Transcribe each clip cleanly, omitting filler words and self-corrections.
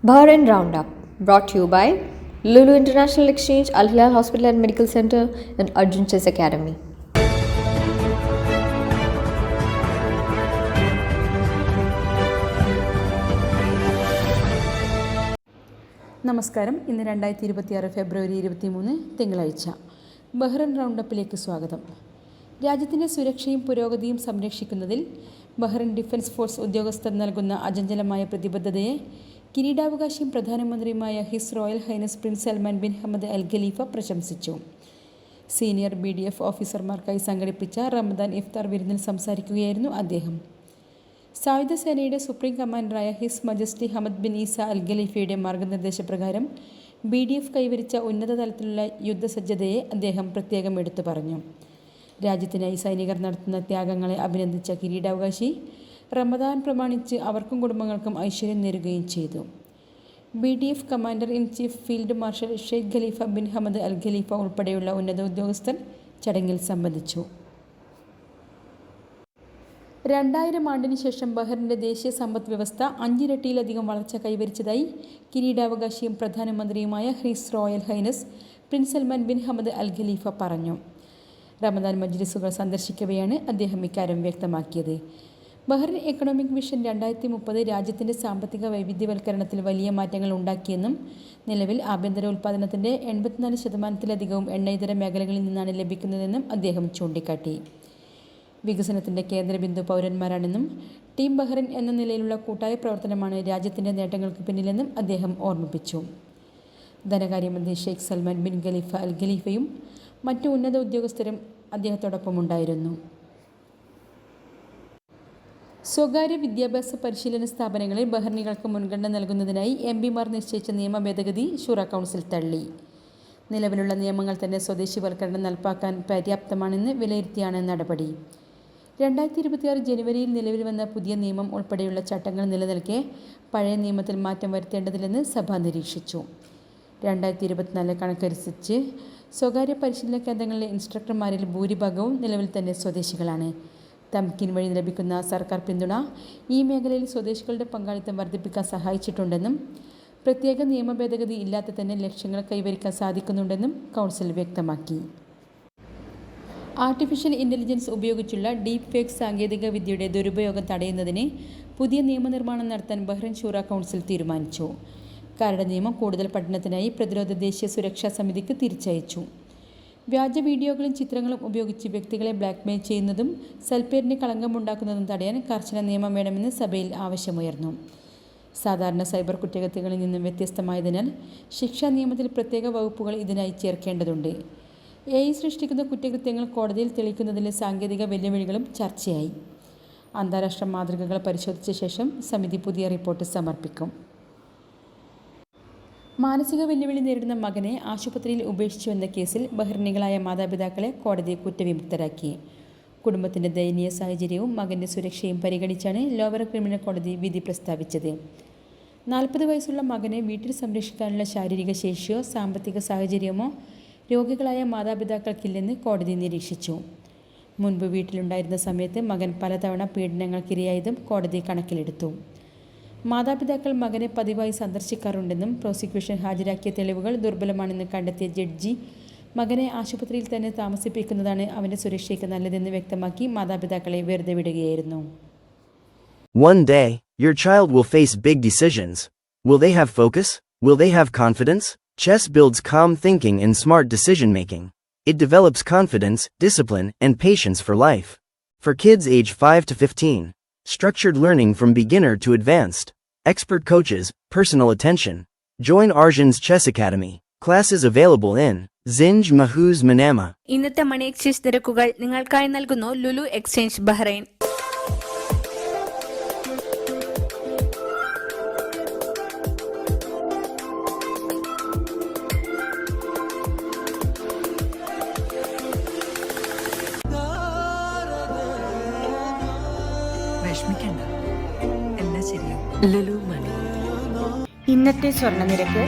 Bahrain Roundup, brought to you by Lulu International Exchange, Al Hilal Hospital and Medical Center, and Arjun Chess Academy. നമസ്കാരം. ഇന്ന് 2026 ഫെബ്രുവരി 23 തിങ്കളാഴ്ച. Bahrain റൗണ്ടപ്പിലേക്ക് സ്വാഗതം. രാജ്യത്തിൻ്റെ സുരക്ഷയും പുരോഗതിയും സംരക്ഷിക്കുന്നതിൽ ബഹ്റൈൻ ഡിഫൻസ് ഫോഴ്സ് ഉദ്യോഗസ്ഥർ നൽകുന്ന അചഞ്ചലമായ പ്രതിബദ്ധതയെ കിരീടാവകാശിയും പ്രധാനമന്ത്രിയുമായ his royal highness prince Salman bin Hamad Al Khalifa പ്രശംസിച്ചു. സീനിയർ BDF ഓഫീസർമാർക്കായി സംഘടിപ്പിച്ച റമദാൻ ഇഫ്താർ വിരുന്നിൽ സംസാരിക്കുകയായിരുന്നു അദ്ദേഹം. സായുധ സേനയുടെ സുപ്രീം കമാൻഡറായ his majesty Hamad bin Isa Al ഖലീഫയുടെ മാർഗനിർദ്ദേശപ്രകാരം BDF കൈവരിച്ച ഉന്നത തലത്തിലുള്ള യുദ്ധസജ്ജതയെ അദ്ദേഹം പ്രത്യേകം എടുത്തു പറഞ്ഞു. രാജ്യത്തിനായി സൈനികർ നടത്തുന്ന ത്യാഗങ്ങളെ അഭിനന്ദിച്ച കിരീടാവകാശി റമദാൻ പ്രമാണിച്ച് അവർക്കും കുടുംബങ്ങൾക്കും ഐശ്വര്യം നേരുകയും ചെയ്തു. BDF commander in chief field marshal Sheikh Khalifa bin Hamad Al Khalifa ഉൾപ്പെടെയുള്ള ഉന്നത ഉദ്യോഗസ്ഥർ ചടങ്ങിൽ സംബന്ധിച്ചു. 2000 ആണ്ടിന് ശേഷം ബഹ്റിൻ്റെ ദേശീയ സമ്പദ് വ്യവസ്ഥ 5 ഇരട്ടിയിലധികം വളർച്ച കൈവരിച്ചതായി കിരീടാവകാശിയും പ്രധാനമന്ത്രിയുമായ his royal highness prince Salman bin Hamad Al Khalifa പറഞ്ഞു. റമദാൻ മജ്ലിസുകൾ സന്ദർശിക്കവെയാണ് അദ്ദേഹം ഇക്കാര്യം വ്യക്തമാക്കിയത്. ബഹ്റൈൻ എക്കണോമിക് വിഷൻ 2030 രാജ്യത്തിൻ്റെ സാമ്പത്തിക വൈവിധ്യവൽക്കരണത്തിൽ വലിയ മാറ്റങ്ങൾ ഉണ്ടാക്കിയെന്നും നിലവിൽ ആഭ്യന്തര ഉൽപ്പാദനത്തിൻ്റെ 84% എണ്ണയിതര മേഖലകളിൽ നിന്നാണ് ലഭിക്കുന്നതെന്നും അദ്ദേഹം ചൂണ്ടിക്കാട്ടി. വികസനത്തിൻ്റെ കേന്ദ്രബിന്ദു പൗരന്മാരാണെന്നും ടീം ബഹ്റൈൻ എന്ന നിലയിലുള്ള കൂട്ടായ പ്രവർത്തനമാണ് രാജ്യത്തിൻ്റെ നേട്ടങ്ങൾക്ക് പിന്നിലെന്നും അദ്ദേഹം ഓർമ്മിപ്പിച്ചു. ധനകാര്യമന്ത്രി ഷെയ്ഖ് സൽമാൻ ബിൻ ഖലീഫ അൽ ഖലീഫയും മറ്റു ഉന്നത ഉദ്യോഗസ്ഥരും അദ്ദേഹത്തോടൊപ്പമുണ്ടായിരുന്നു. സ്വകാര്യ വിദ്യാഭ്യാസ പരിശീലന സ്ഥാപനങ്ങളിൽ ബഹ്റൈനികൾക്ക് മുൻഗണന നൽകുന്നതിനായി MPമാർ നിശ്ചയിച്ച നിയമ ഭേദഗതി ഷൂറ കൗൺസിൽ തള്ളി. നിലവിലുള്ള നിയമങ്ങൾ തന്നെ സ്വദേശിവൽക്കരണം നടപ്പാക്കാൻ പര്യാപ്തമാണെന്ന് വിലയിരുത്തിയാണ് നടപടി. 2026 ജനുവരിയിൽ നിലവിൽ വന്ന പുതിയ നിയമം ഉൾപ്പെടെയുള്ള ചട്ടങ്ങൾ നിലനിൽക്കെ പഴയ നിയമത്തിൽ മാറ്റം വരുത്തേണ്ടതില്ലെന്ന് സഭ നിരീക്ഷിച്ചു. 2024 കണക്കനുസരിച്ച് സ്വകാര്യ പരിശീലന കേന്ദ്രങ്ങളിലെ ഇൻസ്ട്രക്ടർമാരിൽ ഭൂരിഭാഗവും നിലവിൽ തന്നെ സ്വദേശികളാണ്. തംകിൻ വഴി ലഭിക്കുന്ന സർക്കാർ പിന്തുണ ഈ മേഖലയിൽ സ്വദേശികളുടെ പങ്കാളിത്തം വർദ്ധിപ്പിക്കാൻ സഹായിച്ചിട്ടുണ്ടെന്നും പ്രത്യേക നിയമ ഭേദഗതി ഇല്ലാതെ തന്നെ ലക്ഷ്യങ്ങൾ കൈവരിക്കാൻ സാധിക്കുന്നുണ്ടെന്നും കൗൺസിൽ വ്യക്തമാക്കി. ആർട്ടിഫിഷ്യൽ ഇൻ്റലിജൻസ് ഉപയോഗിച്ചുള്ള ഡീപ് ഫേക്ക് സാങ്കേതിക വിദ്യയുടെ ദുരുപയോഗം തടയുന്നതിന് പുതിയ നിയമനിർമ്മാണം നടത്താൻ ബഹ്റൈൻ ഷൂറ കൗൺസിൽ തീരുമാനിച്ചു. കരട് നിയമം കൂടുതൽ പഠനത്തിനായി പ്രതിരോധ ദേശീയ സുരക്ഷാ സമിതിക്ക് തിരിച്ചയച്ചു. വ്യാജ വീഡിയോകളും ചിത്രങ്ങളും ഉപയോഗിച്ച് വ്യക്തികളെ ബ്ലാക്ക്മെയിൽ ചെയ്യുന്നതും സൽപ്പേരിന് കളങ്കമുണ്ടാക്കുന്നതും തടയാൻ കർശന നിയമം വേണമെന്ന് സഭയിൽ ആവശ്യമുയർന്നു. സാധാരണ സൈബർ കുറ്റകൃത്യങ്ങളിൽ നിന്നും വ്യത്യസ്തമായതിനാൽ ശിക്ഷാ നിയമത്തിൽ പ്രത്യേക വകുപ്പുകൾ ഇതിനായി ചേർക്കേണ്ടതുണ്ട്. AI സൃഷ്ടിക്കുന്ന കുറ്റകൃത്യങ്ങൾ കോടതിയിൽ തെളിയിക്കുന്നതിലെ സാങ്കേതിക വെല്ലുവിളികളും ചർച്ചയായി. അന്താരാഷ്ട്ര മാതൃകകൾ പരിശോധിച്ച ശേഷം സമിതി പുതിയ റിപ്പോർട്ട് സമർപ്പിക്കും. മാനസിക വെല്ലുവിളി നേരിടുന്ന മകനെ ആശുപത്രിയിൽ ഉപേക്ഷിച്ചുവെന്ന കേസിൽ ബഹ്റൈനികളായ മാതാപിതാക്കളെ കോടതി കുറ്റവിമുക്തരാക്കി. കുടുംബത്തിൻ്റെ ദയനീയ സാഹചര്യവും മകൻ്റെ സുരക്ഷയും പരിഗണിച്ചാണ് ലോവർ ക്രിമിനൽ കോടതി വിധി പ്രസ്താവിച്ചത്. 40 വയസ്സുള്ള മകനെ വീട്ടിൽ സംരക്ഷിക്കാനുള്ള ശാരീരിക ശേഷിയോ സാമ്പത്തിക സാഹചര്യമോ രോഗികളായ മാതാപിതാക്കൾക്കില്ലെന്ന് കോടതി നിരീക്ഷിച്ചു. മുൻപ് വീട്ടിലുണ്ടായിരുന്ന സമയത്ത് മകൻ പലതവണ പീഡനങ്ങൾക്കിരയായതും കോടതി കണക്കിലെടുത്തു. മാതാപിതാക്കൾ മകനെ പതിവായി സന്ദർശിക്കാറുണ്ടെന്നും പ്രോസിക്യൂഷൻ ഹാജരാക്കിയ തെളിവുകൾ ദുർബലമാണെന്ന് കണ്ടെത്തിയ ജഡ്ജി മകനെ ആശുപത്രിയിൽ തന്നെ താമസിപ്പിക്കുന്നതാണ് അവൻ്റെ സുരക്ഷയ്ക്ക് നല്ലതെന്ന് വ്യക്തമാക്കി മാതാപിതാക്കളെ വെറുതെ വിടുകയായിരുന്നു. One day, your child will face big decisions. Will they have focus? Will they have confidence? Chess builds calm thinking and smart decision-making. It develops confidence, discipline, and patience for life. For kids age 5 to 15, structured learning from beginner to advanced, expert coaches, personal attention. Join Arjun's Chess Academy. Classes available in Zinj Mahuz Manama. ഇന്നത്തെ money exchange നിരക്കുകൾ നിങ്ങൾക്കായി നൽകുന്നു Lulu exchange Bahrain. Lulu മണി. ഇന്നത്തെ സ്വർണ്ണ നിരക്ക്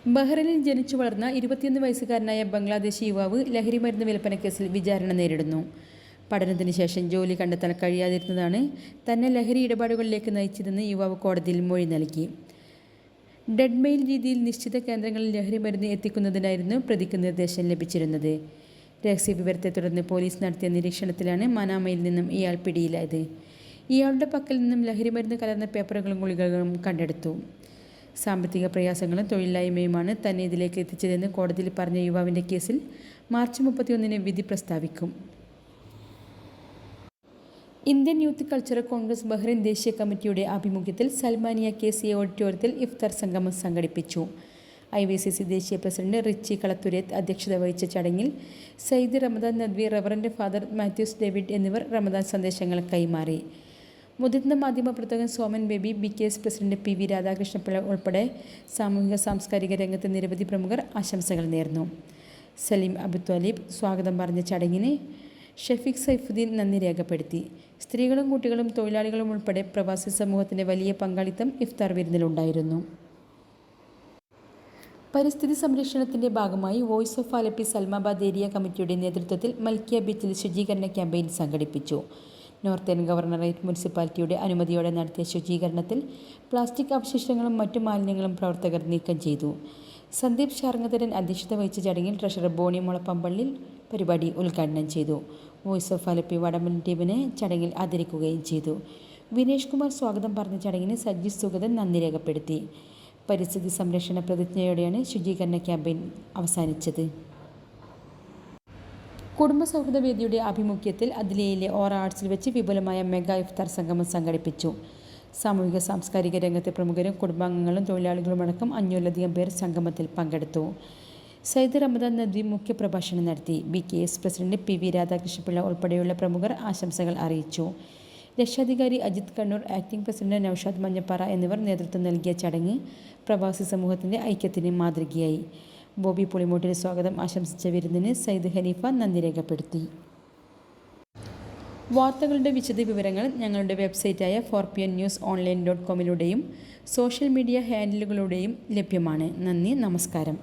ബഹ്റൈനിൽ ജനിച്ചു വളർന്ന 21 വയസ്സുകാരനായ ബംഗ്ലാദേശി യുവാവ് ലഹരിമരുന്ന് വിൽപ്പന കേസിൽ വിചാരണ നേരിടുന്നു. പഠനത്തിന് ശേഷം ജോലി കണ്ടെത്താൻ കഴിയാതിരുന്നതാണ് തന്നെ ലഹരി ഇടപാടുകളിലേക്ക് നയിച്ചതെന്ന് യുവാവ് കോടതിയിൽ മൊഴി നൽകി. ഡെഡ് മെയിൽ രീതിയിൽ നിശ്ചിത കേന്ദ്രങ്ങളിൽ ലഹരിമരുന്ന് എത്തിക്കുന്നതിനായിരുന്നു പ്രതിക്ക് നിർദ്ദേശം ലഭിച്ചിരുന്നത്. രഹസ്യവിവരത്തെ തുടർന്ന് പോലീസ് നടത്തിയ നിരീക്ഷണത്തിലാണ് മനാമയിൽ നിന്നും ഇയാൾ പിടിയിലായത്. ഇയാളുടെ പക്കൽ നിന്നും ലഹരിമരുന്ന് കലർന്ന പേപ്പറുകളും ഗുളികകളും കണ്ടെടുത്തു. സാമ്പത്തിക പ്രയാസങ്ങളും തൊഴിലില്ലായ്മയുമാണ് തന്നെ ഇതിലേക്ക് എത്തിച്ചതെന്ന് കോടതിയിൽ പറഞ്ഞ യുവാവിൻ്റെ കേസിൽ മാർച്ച് 31 വിധി പ്രസ്താവിക്കും. Indian youth cultural congress Bahrain ദേശീയ കമ്മിറ്റിയുടെ ആഭിമുഖ്യത്തിൽ സൽമാനിയ KCA ഓഡിറ്റോറിയത്തിൽ ഇഫ്താർ സംഗമം സംഘടിപ്പിച്ചു. IVCC ദേശീയ പ്രസിഡന്റ് റിച്ചി കളത്തുരേത്ത് അധ്യക്ഷത വഹിച്ച ചടങ്ങിൽ Sayyid Ramadan Nadvi, reverend father Mathews David എന്നിവർ റമദാൻ സന്ദേശങ്ങൾ കൈമാറി. മുതിർന്ന മാധ്യമപ്രവർത്തകൻ Soman Baby, BKS president PV Radhakrishna Pillai ഉൾപ്പെടെ സാമൂഹിക സാംസ്കാരിക രംഗത്തെ നിരവധി പ്രമുഖർ ആശംസകൾ നേർന്നു. സലീം അബുത്വാലിബ് സ്വാഗതം പറഞ്ഞ ചടങ്ങിന് ഷഫീഖ് സൈഫുദ്ദീൻ നന്ദി രേഖപ്പെടുത്തി. സ്ത്രീകളും കുട്ടികളും തൊഴിലാളികളും ഉൾപ്പെടെ പ്രവാസി സമൂഹത്തിൻ്റെ വലിയ പങ്കാളിത്തം ഇഫ്താർ വിരുന്നിലുണ്ടായിരുന്നു. പരിസ്ഥിതി സംരക്ഷണത്തിൻ്റെ ഭാഗമായി voice of Alleppey Salmabad area കമ്മിറ്റിയുടെ നേതൃത്വത്തിൽ മൽക്കിയ ബീച്ചിൽ ശുചീകരണ ക്യാമ്പയിൻ സംഘടിപ്പിച്ചു. നോർത്തേൺ ഗവർണറേറ്റ് മുനിസിപ്പാലിറ്റിയുടെ അനുമതിയോടെ നടത്തിയ ശുചീകരണത്തിൽ പ്ലാസ്റ്റിക് അവശിഷ്ടങ്ങളും മറ്റു മാലിന്യങ്ങളും പ്രവർത്തകർ നീക്കം ചെയ്തു. സന്ദീപ് ശാർങ്ങധരൻ അധ്യക്ഷത വഹിച്ച ചടങ്ങിൽ ട്രഷറർ ബോണി മുളപ്പമ്പള്ളിൽ പരിപാടി ഉദ്ഘാടനം ചെയ്തു. വോയിസ് ഓഫ് ആലപ്പി വടംവലി ടീമിനെ ചടങ്ങിൽ ആദരിക്കുകയും ചെയ്തു. വിനേഷ് കുമാർ സ്വാഗതം പറഞ്ഞ ചടങ്ങിന് സജ്ജി സുഗതൻ നന്ദി രേഖപ്പെടുത്തി. പരിസ്ഥിതി സംരക്ഷണ പ്രതിജ്ഞയോടെയാണ് ശുചീകരണ ക്യാമ്പയിൻ അവസാനിച്ചത്. കുടുംബ സൗഹൃദ വേദിയുടെ ആഭിമുഖ്യത്തിൽ അദിലയിലെ ഓറ ആർട്സിൽ വെച്ച് വിപുലമായ മെഗാ ഇഫ്താർ സംഗമം സംഘടിപ്പിച്ചു. സാമൂഹിക സാംസ്കാരിക രംഗത്തെ പ്രമുഖരും കുടുംബാംഗങ്ങളും തൊഴിലാളികളുമടക്കം 500-ലധികം പേർ സംഗമത്തിൽ പങ്കെടുത്തു. സയ്യിദ് റമദാൻ നദ്വി മുഖ്യപ്രഭാഷണം നടത്തി. BKS പ്രസിഡന്റ് PV രാധാകൃഷ്ണപിള്ള ഉൾപ്പെടെയുള്ള പ്രമുഖർ ആശംസകൾ അറിയിച്ചു. രക്ഷാധികാരി അജിത് കണ്ണൂർ, ആക്ടിംഗ് പ്രസിഡന്റ് നൌഷാദ് മഞ്ഞപ്പാറ എന്നിവർ നേതൃത്വം നൽകിയ ചടങ്ങ് പ്രവാസി സമൂഹത്തിൻ്റെ ഐക്യത്തിന് മാതൃകയായി. ബോബി പുളിമൂട്ടിൽ സ്വാഗതം ആശംസിച്ച വിരുന്നിന് സയ്യിദ് ഹനീഫ നന്ദി രേഖപ്പെടുത്തി. വാർത്തകളുടെ വിശദവിവരങ്ങൾ ഞങ്ങളുടെ വെബ്സൈറ്റായ 4pnnewsonline.com സോഷ്യൽ മീഡിയ ഹാൻഡിലുകളിലൂടെയും ലഭ്യമാണ്. നന്ദി, നമസ്കാരം.